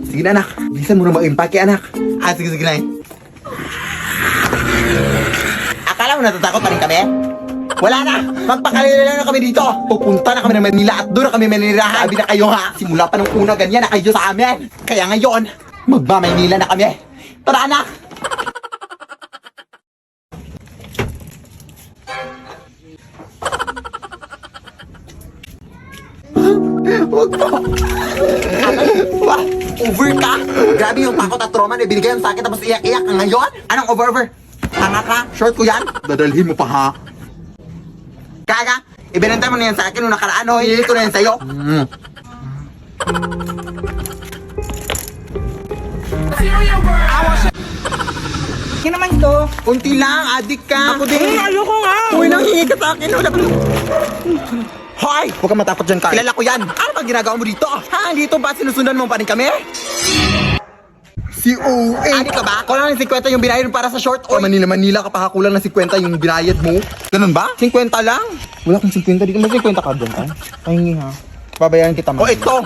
Sige na, anak. Bilisan mo na mag-impake, anak. Sige, sige na. Akala mo natatakot pa rin kami? Wala na! Magpakalala na kami dito! Pupunta na kami ng Manila at doon na kami manirahan. Sabi na kayo ha! Simula pa nung una ganyan na kayo sa amin! Kaya ngayon, magma-Manila na kami! Tara anak! Huwag po! What? Over ka? Grabe yung takot at trauma na ibinigay sa akin tapos iyak-iyak ka ngayon? Anong over? Tanga ka? Short ko yan? Dadalhin mo pa ha? Kaga, ibinantay mo na yan sa akin nung nakaraan, o hihilit ko na yan sa'yo. Kaya naman ito. Kunti lang, adik ka. Ako din. Ayoko nga. Uy, nanghihi ka sa akin. Hoy! Huwag kang matakot dyan, Carl. Kilala ko yan. Ano ba ginagawa mo dito? Ha? Dito ba sinusundan mo pa rin kami? Si OA. Adik ka ba? Kulang ng 50 yung binayad para sa short oil. Manila ka pa, kulang ng 50 yung binayad mo. Ganun ba? 50 lang? Wala kang 50. Di ka may 50 ka doon, ay? Pahingi ha. Babayaran kita mo. O ito!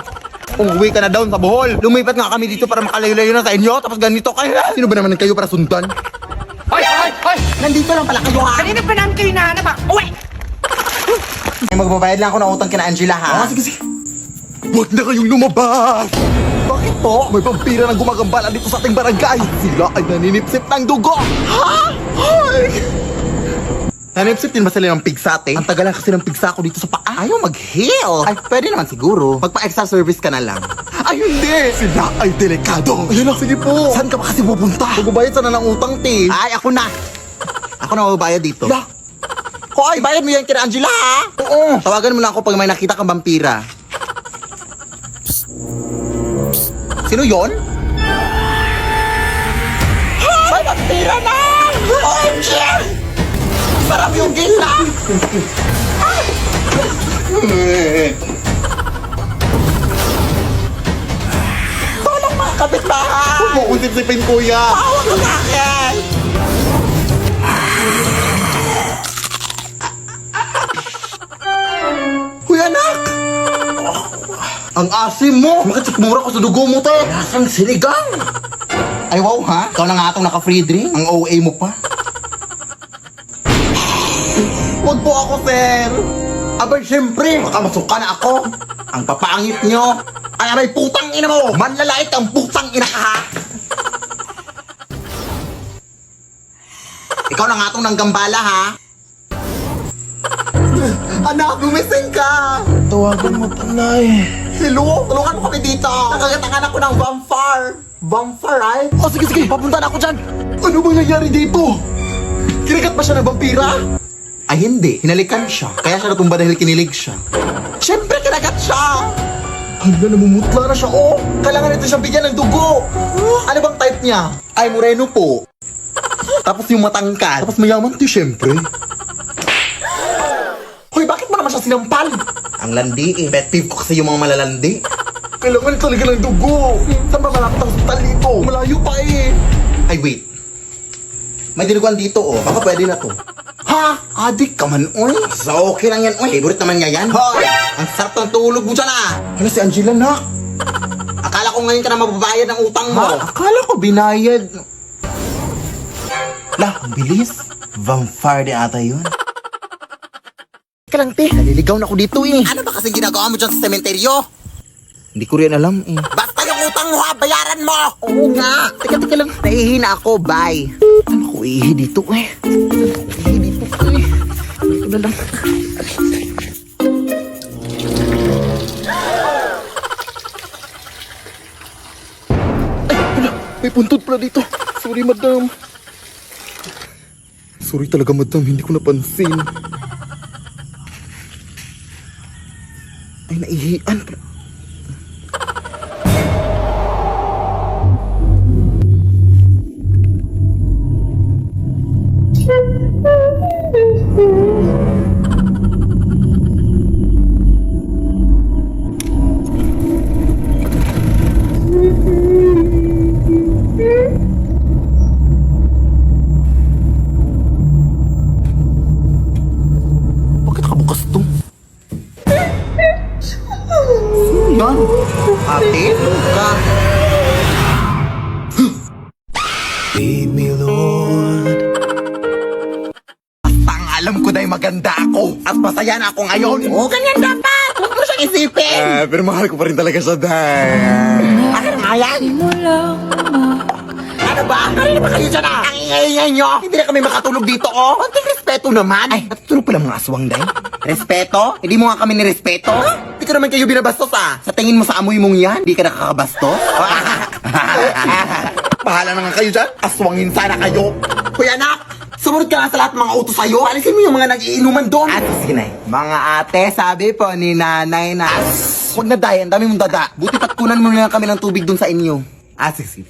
Umuwi ka na down sa Bohol. Lumipat nga kami dito para makalayo-layo na sa inyo. Tapos ganito kayo. Sino ba naman kayo para sundan? Hoy! Nandito lang pala kayo ha. Kanina pa namin kayo nahanap ha? Uwe! Magbabayad lang ako ng utang kina Angela ha. Sige. Huwag na kayong lumabas! Bakit po? May vampira na gumagambala dito sa ating barangay. Sila ay naninipsip ng dugo. Ha? Ay! Naninipsip din ba sila ng pigsate? Ang tagal lang kasi ng pigsa ko dito sa paa. Ayaw mag-heal. Ay, pwede naman siguro. Magpa-extra service ka na lang. Ay, hindi! Sila ay delikado. Ayun lang, sige po. Saan ka ba kasi pupunta? Magbabayad sana ng utang, te. Ay, ako na. Ako na magbabayad dito. La! Hoy, bayad mo yan kina Angela, ha? Oo. Tawagan mo lang ako pag may nakita kang vampira. Sino yon? May vampira na! OMG! Sarap yung gila! Tolong mga kapitbahay! Huwag mo usip-sipin, kuya! Tawag ko sa akin! Huy, anak! Ang asim mo! Bakit sikmura ko sa dugo mo, te? Lasang sinigang! Ay, wow, ha? Ikaw na nga itong naka-free drink? Ang OA mo pa? Huwag po ako, sir! Abay, siyempre! Baka masuka na ako! Ang papangit nyo! Ay, aray, putang ina mo! Manlalait ang putang ina ka, ha? Ikaw na nga itong nanggambala, ha? Anak, gumising ka! Tawagan mo, Tanay. Hello? Tulungan mo kami dito! Nakagatangan ako ng vampire! Vampire, right? Oh, sige, papunta na ako dyan. Ano bang nangyari dito? Kinagat ba siya ng vampira? Ay, hindi. Hinalikan siya. Kaya siya natumba dahil kinilig siya. Siyempre, kinagat siya! Hala, namumutla na siya, oh! Kailangan nito siyang bigyan ng dugo! Ano bang type niya? Ay, moreno po. Tapos yung matangkad. Tapos mayaman to, siyempre. Hoy, bakit mo naman siya sinampal? Ang landi eh. Pet peeve ko kasi yung mga malalandi. Kailangan talaga ng dugo. Saan ba malapit ang hospital dito? Malayo pa eh. Ay, wait. May dinuguan dito oh. Baka pwede na to. Ha? Adik ka man, oy. So, okay lang yan, oy. Favorite naman niya yan. Hoy! Ang sarap ng tulog mo dyan ah. Hala si Angela na. Akala ko ngayon ka na mababayad ng utang mo. Ha? Akala ko binayad. Lah, ang bilis. Vampire din ata yun. Ka lang, te. Naliligaw na ako dito eh. Ano ba kasi ginagawa mo dyan sa sementeryo? Hindi ko rin alam eh. Basta yung utang mo ha, bayaran mo! Oo nga. Teka lang. Nahihina ako, bye. Ano ko ihi dito eh? Ihi dito eh. Ito na lang. Ay, wala. May puntod pala dito. Sorry, madam. Sorry talaga, madam. Hindi ko napansin. Ay, naihian pala. Bakit nakabukas to? Sino yan? Ate? Ka? masaya na ako ngayon. Oo, ganyan dapat. Huwag mo siyang isipin. Pero mahal ko pa rin talaga siya, Day. Akin nga yan. Ano ba? Kanina ba kayo dyan Ang ingay-ingay nyo. Hindi na kami makatulog dito, oh. Konting respeto naman. Ay, natutulog pala mga aswang, Day. Respeto? Hindi mo nga kami nirespeto? Hindi ka naman kayo binabastos, ah. Sa tingin mo sa amoy mong yan, di ka nakakabastos? Bahala na nga kayo dyan. Aswangin sana kayo. Kuya anak, sumunod ka nga sa lahat ng mga utos sa'yo. Alisin mo yung mga nag-iinuman doon. Sige na. Mga ate, sabi po ni nanay na... Huwag na, Day. Ang dami mong dada. Buti patkunan mo na lang kami ng tubig doon sa inyo. Sige.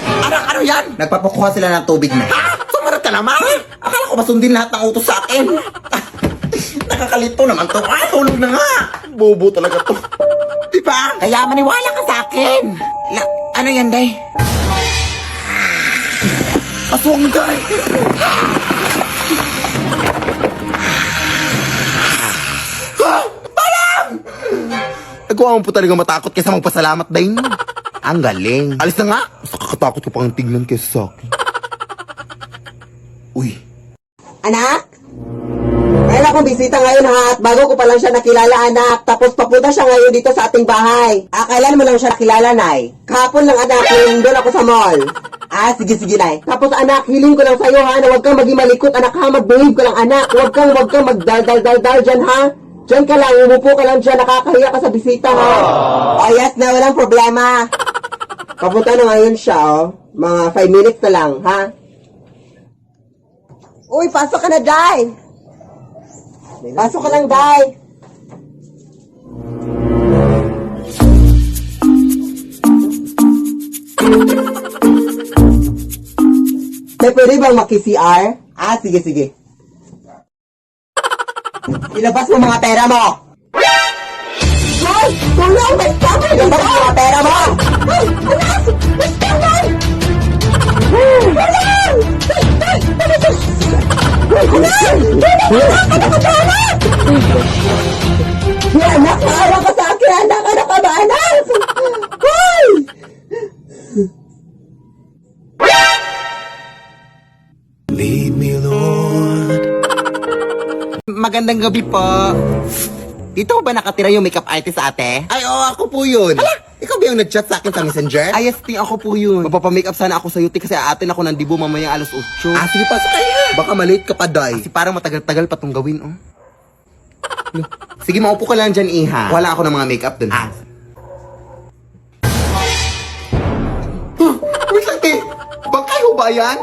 Anak, ano yan? Nagpapakuha sila ng tubig na. Ha? Sumarap ka naman? Akala ko ba sundin lahat ng utos sa akin? Nakakalito naman to. Ah, tulog na nga. Bobo talaga to. Diba? Kaya maniwala ka sa akin. Ano yan, Day? Aswang, Day. Nagawa mo po talaga matakot kaysa magpasalamat, Day. Ang galing. Alis na nga. Mas nakakatakot ko pang tignan kaysa sa akin. Uy. Anak? Mayroon akong bisita ngayon ha, at bago ko pa lang siya nakilala anak, tapos papunta siya ngayon dito sa ating bahay. Kailan mo lang siya nakilala, Nay? Kahapon lang anak, yung doon ako sa mall. Sige, Nay. Tapos anak, hiling ko lang sa'yo ha, na huwag kang maging malikot anak ha, mag-behave ka lang anak. Huwag kang magdal-dal-dal dyan ha. Diyan ka lang, umupo ka lang dyan, nakakahiya ka sa bisita ha. Oh yes na, walang problema. Papunta na ngayon siya oh, mga 5 minutes na lang ha. Uy, pasok ka na, Day! Pasok ka lang, Day! Day, pwede bang maki-CR? Sige. Ilabas mo mga pera mo! Day! Tulong! May tama! Ilabas mo mga pera mo! Ay! Alas! May tama! Tulong! Anak, maawa ka sa akin, anak! Ano ka ba, anak? Hoy! Magandang gabi po. Dito ba nakatira yung makeup artist ate? Ay, oo, ako po yun. Ikaw ba yung nag-chat sa akin sa messenger? Ay, yes, ako po yun. Mapapamakeup sana ako sa'yo, kasi aatin ako ng dibo mamaya alas 8. Sige, pasok kayo. Baka malate ka pa, Day. Kasi parang matagal-tagal pa itong gawin, oh. Sige, maupo ka lang dyan, Iha. Wala ako ng mga makeup dun. Wait lang, te. Bangkay ho ba yan?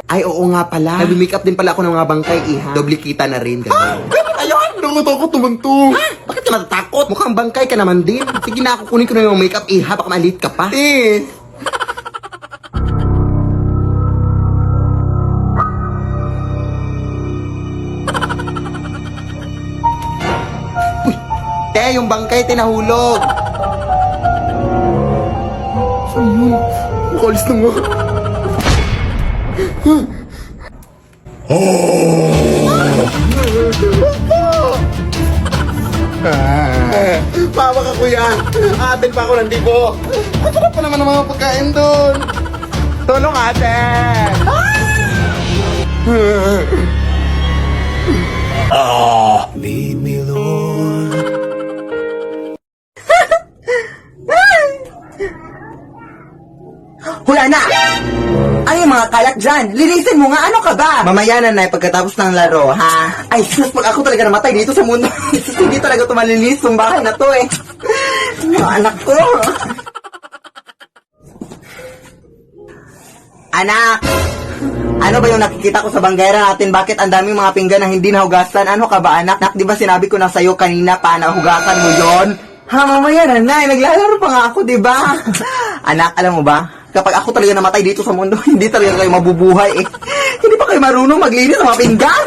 Ay, oo nga pala. Nag-makeup din pala ako ng mga bangkay, Iha. Doble kita na rin. Ayun, nakatakot naman to. Bakit ka natatakot? Mukhang bangkay ka naman din. Sige na, kukunin ko na yung makeup, Iha. Baka malit ka pa. Eh. Te, yung bangkay, tinahulog. Saan yun? Makalis na nga. Mawa ka, kuya. Atin pa ako ng dibo. Ang sarap pa naman ng mga pagkain doon. Tulong, ate. Hula na! Ano yung mga kalat dyan? Linisin mo nga, ano ka ba? Mamaya na, Nay, pagkatapos ng laro, ha? Ay, sus, pag ako talaga namatay dito sa mundo, sus, hindi talaga tumalinis yung bahay na to eh. Yung anak ko. Anak! Ano ba yung nakikita ko sa banggera natin? Bakit ang daming mga pinggan na hindi nahugasan? Ano ka ba, anak? Di ba sinabi ko na sa'yo kanina pa na hugasan mo yon? Ha, mamaya na, Nay. Naglalaro pa nga ako, di ba? Anak, alam mo ba? Kapag ako talaga namatay dito sa mundo, hindi talaga kayo mabubuhay eh. Hindi pa kayo marunong maglinis ng mga pinggan.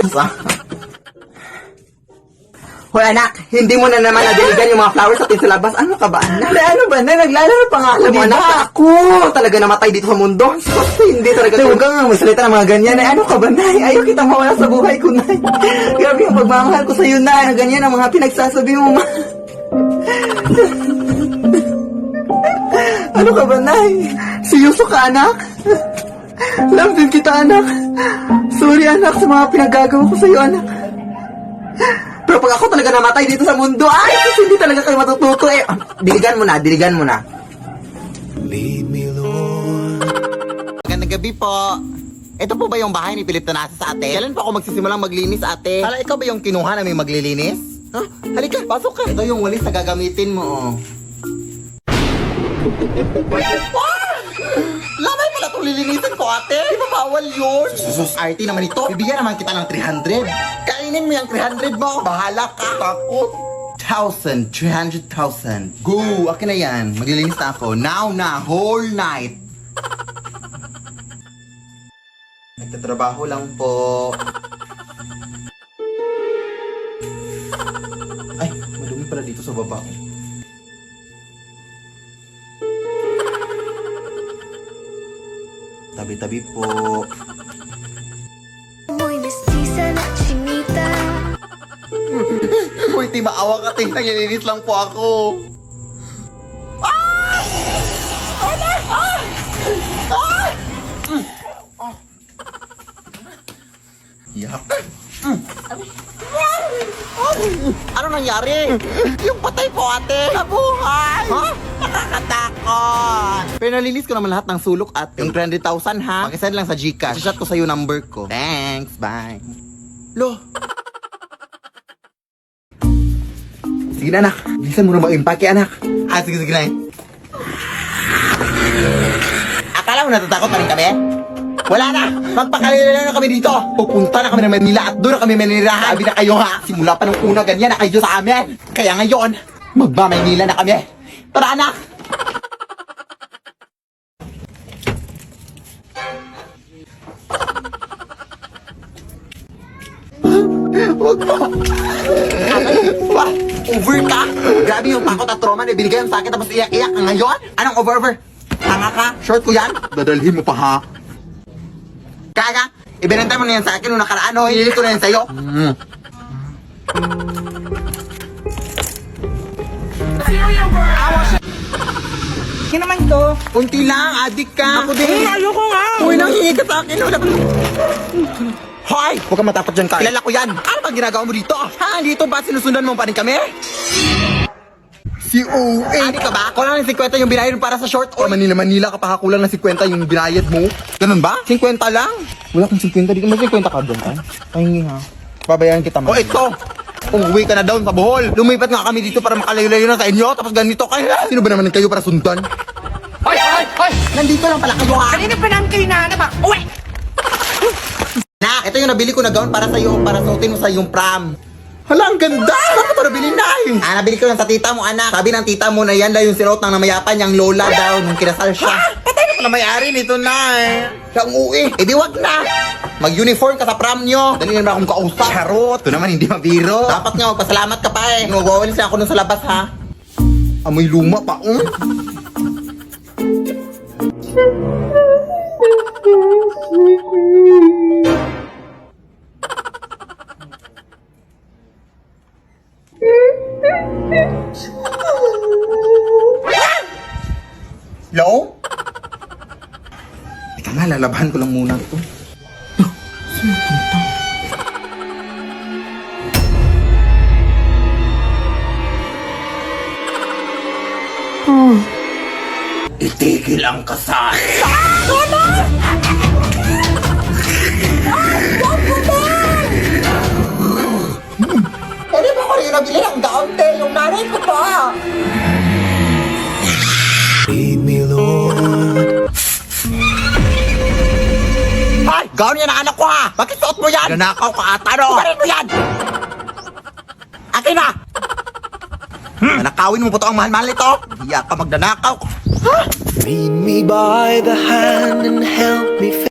Hoy anak, hindi mo na naman nadiligan yung mga flowers natin sa labas. Ano ka ba, anak? Ano ba, na? Naglalaro pa nga ako, di ba? Ako talaga namatay dito sa mundo. Sus, hindi talaga. Huwag kang magsalita ng mga ganyan. Ay, ano ka ba, Nay? Ayaw kita mawala sa buhay ko, Nay. Grabe yung pagmamahal ko sa'yo, Nay. Na ganyan ang mga pinagsasabi mo, ma. Ano ka ba, Nay? Seryoso ka, anak? Love din kita, anak. Sorry, anak, sa mga pinagagawa ko sa'yo, anak. Pero pag ako talaga namatay dito sa mundo, ay, hindi talaga kayo matututo eh. Diligan mo na. Magandang gabi po. Ito po ba yung bahay ni Philip Tanasa sa ate? Kailan pa ako magsisimulang maglinis, ate? Hala, ikaw ba yung kinuha na may maglilinis? Ha? Halika, pasok ka. Ito yung walis na gagamitin mo, oh. Lamay pala itong lilinisin ko, ate. Di ba bawal yun? Sus, RT naman ito. Bibigyan naman kita ng 300. Kainin mo yung 300 mo. Bahala ka. Takot. 300,000. Go! Akin na yan. Maglilinis na ako. Now na. Whole night. Nagtatrabaho lang po. Ay, madumi pala dito sa baba. Tabi-tabi po. Muy mestiza na chinita. Uy, di maawa ka, ting. Naglilinis lang po ako. Yak. Ano nangyari? Yung patay po, ate. Nabuhay! Ha? Nakakatakot! Pero nalinis ko naman lahat ng sulok, ate. Yung 300,000, ha? Pakisend lang sa Gcash. Shot ko sa'yo number ko. Thanks, bye. Lo. Sige na, anak. Bilisan mo na mag-impake, anak. Ah, sige, na. Akala mo natatakot pa rin kami? Wala na! Magpakalila na kami dito! Pupunta na kami ng Manila at doon na kami manirahan! Sabi na kayo ha! Simula pa nung una ganyan na kayo sa amin! Kaya ngayon, magma-Manila na kami! Tara anak! Huwag mo! Wah! Over ka! Grabe yung takot at trauma na ibinigay mo sa akin tapos iyak-iyak ka ngayon? Anong over? Tanga ka? Short ko yan? Dadalhin mo pa ha? Kaya, ibinantay mo na yan sa akin nung nakaraan, ho. Hinilit ko na yan sa'yo. Sige naman to. Unti lang, adik ka. Ako din. Ayoko nga. Uy, nang hingi ka sa akin. Wala pa. Hoy! Huwag ka matapat dyan, Carl. Kilala ko yan. Ano ba ginagawa mo dito? Ha? Dito ba sinusundan mo pa rin kami? Si OA. Adik ka ba? Kulang ng 50 yung binayad para sa short o Manila ka pa kulang ng 50 yung binayad mo. Ganun ba? 50 lang? Wala kang 50. Di ka may 50 ka doon, ay? Pahingi ha. Babayaran kita man. O ito! Umuwi ka na down sa Bohol. Lumipat nga kami dito para makalayo-layo na sa inyo. Tapos ganito kayo. Sino ba naman kayo para sundan? Hoy! Nandito lang pala kayo ha. Kanina pa namin kayo nahanap ha? Uwe! Na, ito yung nabili ko na gown para sa'yo, para suotin mo sa iyong prom. Hala, ang ganda! Bakit ito nabili na eh? Nabili ko lang sa tita mo, anak. Sabi ng tita mo na yan daw yung sinuot ng namayapan niyang lola daw nung kinasal siya. Patay na pala may-ari nito na eh. Siya ang uwi. Eh di wag na. Mag-uniform ka sa prom nyo. Dali naman akong kausap. Charot. Ito naman hindi mabiro. Dapat nga magpasalamat ka pa eh. Magwawalis na ako nun sa labas ha. Amoy luma pa, Hello? Teka nga, lalabahan ko lang muna ito. Itigil ang kasal. Pwede ba ko rin nabili ng gown, te? Yung nanay ko pa. Ay! Gown yan ang anak ko ha! Bakit suot mo yan? Nanakaw ka ata no? Kumarin mo yan! Akin na! Nanakawin mo po ito ang mahal-mahal nito! Hiya ka magdanakaw! Lead me by the hand and help me